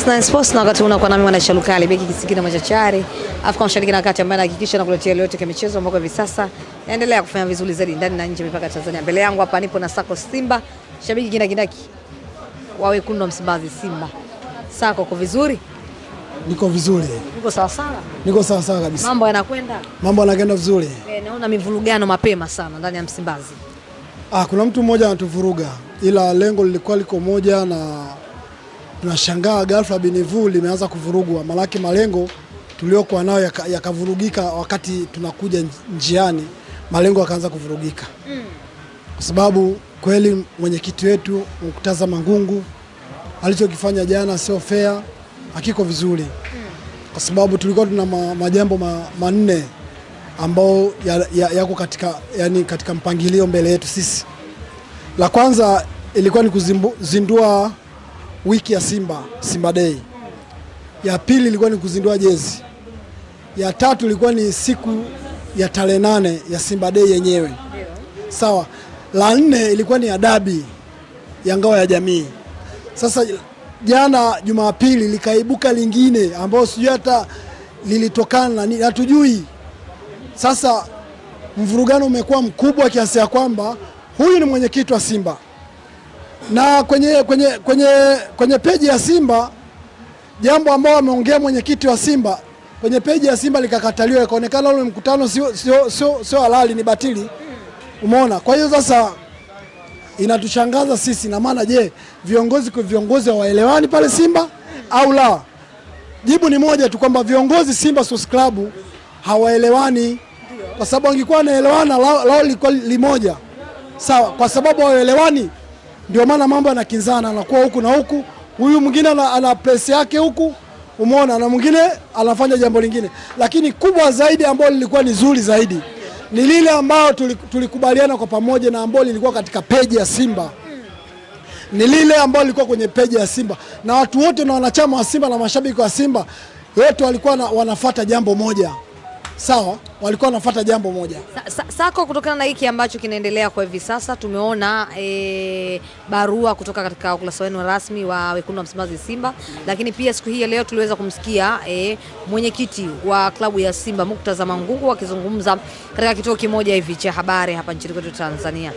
Plus9 Sports na wakati unakuwa nami Mwana Shalukali beki kisikina machachari Afrika Mashariki na Kati ambaye anahakikisha nakuletea leo yote michezo ambako hivi sasa naendelea kufanya vizuri zaidi ndani na nje mipaka Tanzania. Mbele yangu hapa nipo na Sako Simba, shabiki kindaki wa wekundu wa Msimbazi Simba. Sako uko vizuri? Niko vizuri. Niko sawa sawa? Niko sawa sawa kabisa. Mambo yanakwenda? Mambo yanakwenda vizuri. Naona mivurugano mapema sana ndani ya Msimbazi. Kuna mtu mmoja anatuvuruga ila lengo lilikuwa liko moja na tunashangaa ghafla Binivu limeanza kuvurugwa. Malaki malengo tuliokuwa nayo yakavurugika wakati tunakuja njiani, malengo yakaanza kuvurugika. Kwa sababu kweli mwenyekiti wetu Muktaza Mangungu alichokifanya jana sio fair, hakiko vizuri. Kwa sababu tulikuwa tuna majambo manne ambao yako katika mpangilio mbele yetu sisi. La kwanza ilikuwa ni kuzindua wiki ya Simba Day. Ya pili ilikuwa ni kuzindua jezi. Ya tatu ilikuwa ni siku ya tarehe 8 ya Simba Day yenyewe. Sawa. La nne ilikuwa ni adabi ya ngao ya jamii. Sasa jana Jumapili likaibuka lingine ambao sijui hata lilitokana na hatujui. Sasa mvurugano umekuwa mkubwa kiasi ya kwamba huyu ni mwenyekiti wa Simba. Na kwenye peji ya Simba jambo ambao ameongea mwenyekiti wa Simba kwenye peji ya Simba likakataliwa, ikaonekana ule mkutano sio halali, ni batili. Umeona? Kwa hiyo sasa inatushangaza sisi, na maana je, viongozi hawaelewani pale Simba au la? Jibu ni moja tu, kwamba viongozi Simba Sports Club hawaelewani. Kwa sababu wangekuwa wanaelewana lao liko limoja. Sawa, kwa sababu hawaelewani ndio maana mambo yanakinzana, anakuwa huku na huku. Huyu mwingine ana press yake huku, umeona, na mwingine anafanya jambo lingine. Lakini kubwa zaidi ambalo lilikuwa ni zuri zaidi ni lile ambao tulikubaliana kwa pamoja na ambalo lilikuwa katika peji ya Simba. Ni lile ambalo lilikuwa kwenye peji ya Simba, na watu wote na wanachama wa Simba na mashabiki wa Simba wote walikuwa wanafuata jambo moja. Sawa, walikuwa wanafuata jambo moja. Sako, kutokana na hiki ambacho kinaendelea kwa hivi sasa, tumeona barua kutoka katika ukurasa wenu rasmi wa wekundu wa Msimbazi Simba, lakini pia siku hii ya leo tuliweza kumsikia mwenyekiti wa klabu ya Simba Muktaza Mangungu akizungumza katika kituo kimoja hivi cha habari hapa nchini kwetu Tanzania.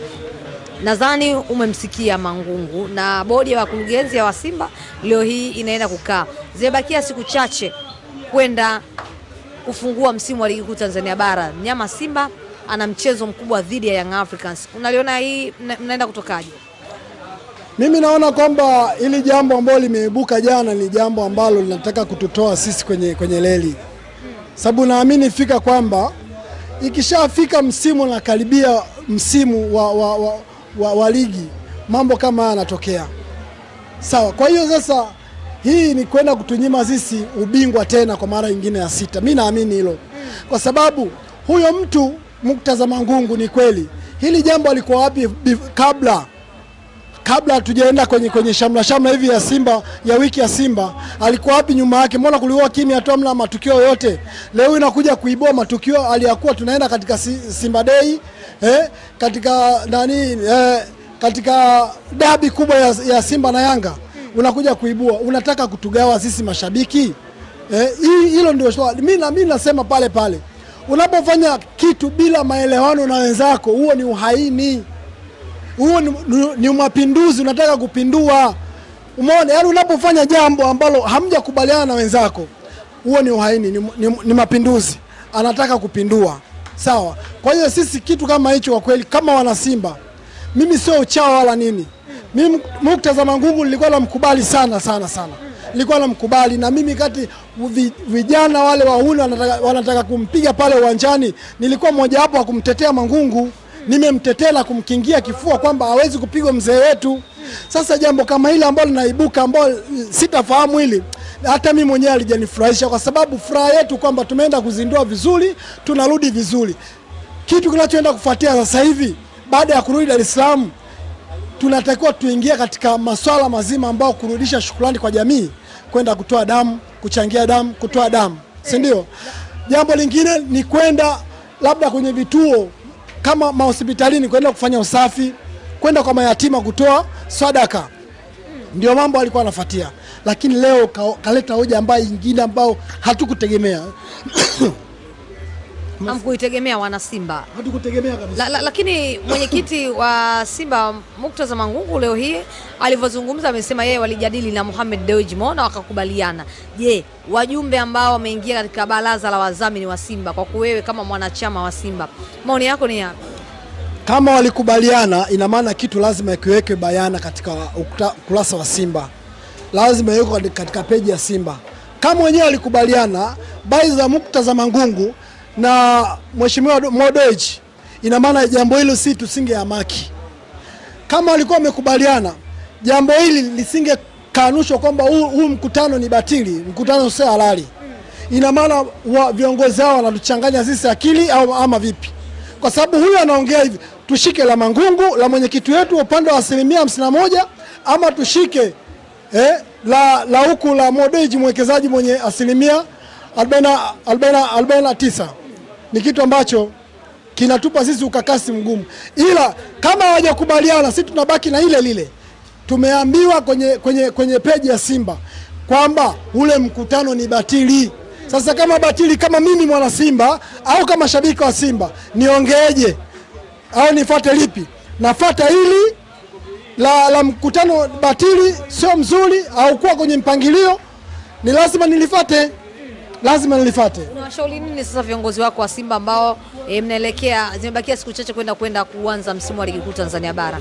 Nadhani umemsikia Mangungu, na bodi ya wakurugenzi wa Simba leo hii inaenda kukaa. Zimebakia siku chache kwenda kufungua msimu wa ligi kuu Tanzania bara. Mnyama Simba ana mchezo mkubwa dhidi ya Young Africans. Unaliona hii mnaenda kutokaje? Mimi naona kwamba hili jambo ambalo limeibuka jana ni jambo ambalo linataka kututoa sisi kwenye leli. Sababu naamini fika kwamba ikishafika msimu na karibia msimu wa ligi, mambo kama haya yanatokea. Sawa, kwa hiyo sasa hii ni kwenda kutunyima sisi ubingwa tena kwa mara nyingine ya 6. Mimi naamini hilo. Kwa sababu huyo mtu Muktaza Mangungu, ni kweli hili jambo alikuwa wapi kabla hatujaenda kwenye shamla hivi ya Simba, ya wiki ya Simba? Alikuwa wapi nyuma yake? Mbona kulikuwa kimya tu, hamna matukio yote? Leo inakuja kuibua matukio aliyakuwa tunaenda katika Simba Day, katika katika dabi kubwa ya Simba na Yanga. Unakuja kuibua, unataka kutugawa sisi mashabiki. Hilo ndio swali. Mimi nasema pale unapofanya kitu bila maelewano na wenzako, huo ni uhaini. Huo ni mapinduzi, unataka kupindua. Umeona? Yaani unapofanya jambo ambalo hamjakubaliana na wenzako, huo ni uhaini, ni mapinduzi. Anataka kupindua. Sawa. Kwa hiyo sisi kitu kama hicho kwa kweli kama wana Simba, mimi sio uchao wala nini. Mimi Muktaza Mangungu nilikuwa namkubali sana. Nilikuwa namkubali, na mimi kati vijana wale wahuni wanataka kumpiga pale uwanjani, nilikuwa mmoja wapo wa kumtetea Mangungu. Nimemtetea na kumkingia kifua kwamba hawezi kupigwa mzee wetu. Sasa jambo kama hili ambalo linaibuka, ambalo sitafahamu hili, hata mimi mwenyewe alijanifurahisha, kwa sababu furaha yetu kwamba tumeenda kuzindua vizuri, tunarudi vizuri. Kitu kinachoenda kufuatia sasa hivi baada ya kurudi Dar es Salaam, tunatakiwa tuingie katika masuala mazima ambao kurudisha shukrani kwa jamii, kwenda kutoa damu, kuchangia damu, kutoa damu, si ndio? Jambo lingine ni kwenda labda kwenye vituo kama mahospitalini, kwenda kufanya usafi, kwenda kwa mayatima kutoa sadaka. ndio mambo alikuwa anafuatia, lakini leo kaleta hoja ambayo nyingine ambao hatukutegemea. Hamkuitegemea wana Simba. Hatukutegemea kabisa. Lakini mwenyekiti wa Simba Murtaza Mangungu leo hii alivyozungumza amesema yeye walijadili na Mohamed Dewji Mo na wakakubaliana. Je, wajumbe ambao wameingia katika baraza la wadhamini wa Simba kwa kuwewe kama mwanachama wa Simba, maoni yako ni yapi? Kama walikubaliana, ina maana kitu lazima kiwekwe bayana katika ukurasa wa Simba. Lazima iwekwe katika peji ya Simba. Kama wenyewe walikubaliana bai za Murtaza Mangungu na Mheshimiwa Mo Dewji, ina maana jambo hilo si tusingeamaki. Kama walikuwa wamekubaliana, jambo hili lisinge kanushwa kwamba huu mkutano ni batili, mkutano sio halali. Ina maana viongozi hao wanatuchanganya sisi akili au ama vipi? Kwa sababu huyu anaongea hivi, tushike la Mangungu la mwenyekiti wetu upande wa 51% ama tushike la huku la Mo Dewji mwekezaji mwenye 49%. Ni kitu ambacho kinatupa sisi ukakasi mgumu, ila kama hawajakubaliana sisi tunabaki na ile lile. Tumeambiwa kwenye peji ya Simba kwamba ule mkutano ni batili. Sasa kama batili, kama mimi mwana Simba au kama shabiki wa Simba niongeeje au nifuate lipi? Nafuata hili la mkutano batili sio mzuri au kuwa kwenye mpangilio, ni lazima nilifuate. Unawashauri nini sasa viongozi wako wa Simba ambao mnaelekea, zimebakia siku chache kwenda kuanza msimu wa ligi kuu Tanzania bara?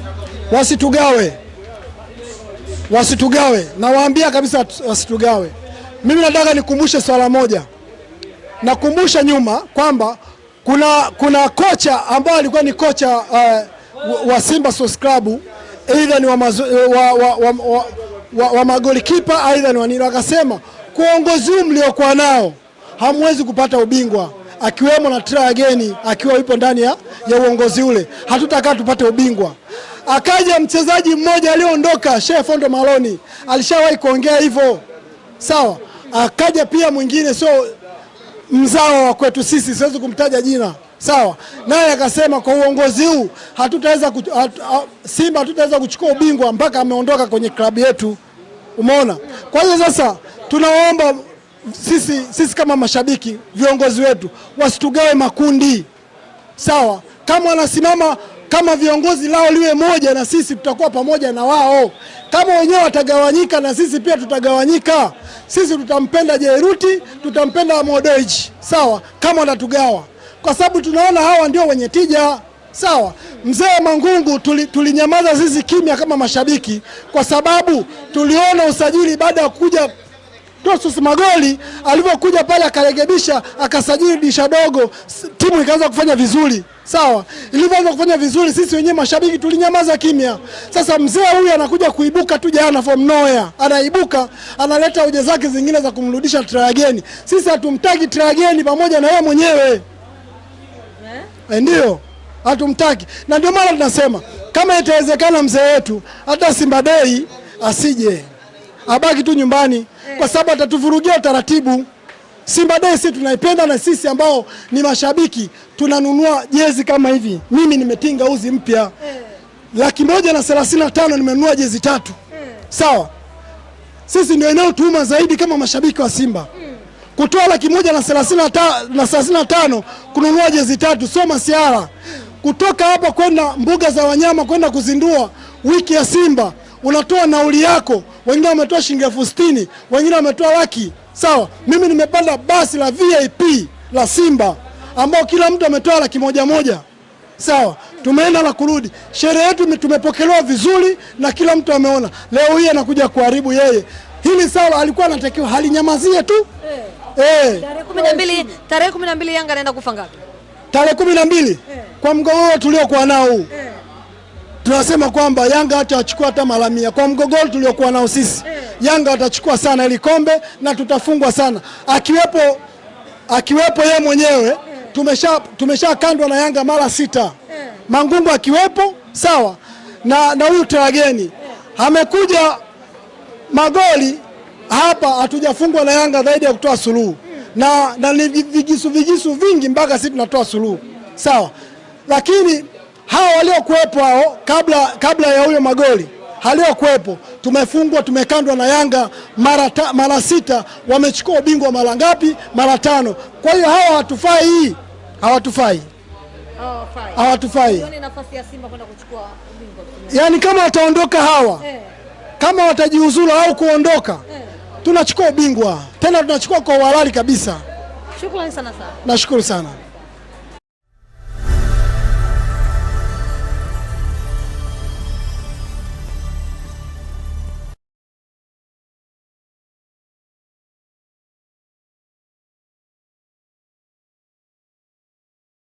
Wasitugawe. Nawaambia kabisa wasitugawe. Mimi nataka nikumbushe swala moja. Nakumbusha nyuma kwamba kuna kocha ambao alikuwa ni kocha wa Simba Sports Club, aidha ni wa magolikipa, aidha ni wanini, akasema kuongozi mliokuwa nao hamwezi kupata ubingwa, akiwemo na try again akiwa yupo ndani ya uongozi ule, hatutakaa tupate ubingwa. Akaja mchezaji mmoja aliondoka, Sheikh Fondo Maloni, alishawahi kuongea hivyo, sawa. Akaja pia mwingine, so mzao wa kwetu sisi, siwezi kumtaja jina, sawa, naye akasema kwa uongozi huu Simba hatutaweza kuchukua ubingwa mpaka ameondoka kwenye klabu yetu. Umeona? Kwa hiyo sasa tunaomba sisi kama mashabiki, viongozi wetu wasitugawe makundi, sawa. Kama wanasimama kama viongozi lao liwe moja, na sisi tutakuwa pamoja na wao. Kama wenyewe watagawanyika, na sisi pia tutagawanyika. Sisi tutampenda Jairuti, tutampenda Mo Dewji, sawa, kama watatugawa, kwa sababu tunaona hawa ndio wenye tija, sawa. Mzee Mangungu tulinyamaza sisi kimya kama mashabiki, kwa sababu tuliona usajili baada ya kuja Tosus Magoli alivyokuja pale akarekebisha, akasajili disha dogo, timu ikaanza kufanya vizuri, sawa. Ilivyoanza kufanya vizuri, sisi wenyewe mashabiki tulinyamaza kimya. Sasa mzee huyu anakuja kuibuka tu jana from nowhere, anaibuka analeta hoja zake zingine za kumrudisha Trageni. Sisi hatumtaki Trageni pamoja na yeye mwenyewe, ndio hatumtaki, na ndio maana tunasema kama itawezekana mzee wetu hata Simba Day asije, abaki tu nyumbani, kwa sababu atatuvurugia taratibu. Simba Day sisi tunaipenda, na sisi ambao ni mashabiki tunanunua jezi kama hivi. Mimi nimetinga uzi mpya 135,000 nimenunua jezi 3, sawa. Sisi ndio inayotuuma zaidi kama mashabiki wa Simba, kutoa 135,000 kununua jezi 3, sio masiara. Kutoka hapa kwenda mbuga za wanyama kwenda kuzindua wiki ya Simba, unatoa nauli yako, wengine wametoa shilingi 60,000, wengine wametoa laki, sawa. Mimi nimepanda basi la VIP la Simba ambao kila mtu ametoa 100,000, sawa. Tumeenda na kurudi, sherehe yetu tumepokelewa vizuri na kila mtu ameona. Leo hii anakuja kuharibu yeye hili, sawa. Alikuwa anatakiwa halinyamazie tu. Tarehe 12 Yanga anaenda kufa ngapi? Tarehe 12 kwa mgogoro tuliokuwa nao, tunasema kwamba Yanga hatachukua hata mara 100 kwa mgogoro tuliokuwa nao sisi. Yanga watachukua sana ile kombe na tutafungwa sana, akiwepo yeye mwenyewe. Tumeshakandwa na Yanga mara 6, Mangungu akiwepo, sawa, na huyu Trageni amekuja magoli hapa, hatujafungwa na Yanga zaidi ya kutoa suluhu, na ni vigisu vingi mpaka sisi tunatoa suluhu, sawa. Lakini hao waliokuwepo hao kabla ya huyo magoli haliokuwepo. Tumefungwa, tumekandwa na Yanga mara 6, wamechukua ubingwa mara ngapi? Mara 5. Kwa hiyo hawa hawatufai, hawatufai. Nafasi ya Simba kwenda kuchukua ubingwa. Yaani kama wataondoka hawa, kama watajiuzulu au kuondoka, tunachukua ubingwa tena, tunachukua kwa uhalali kabisa. Shukrani sana. Nashukuru sana.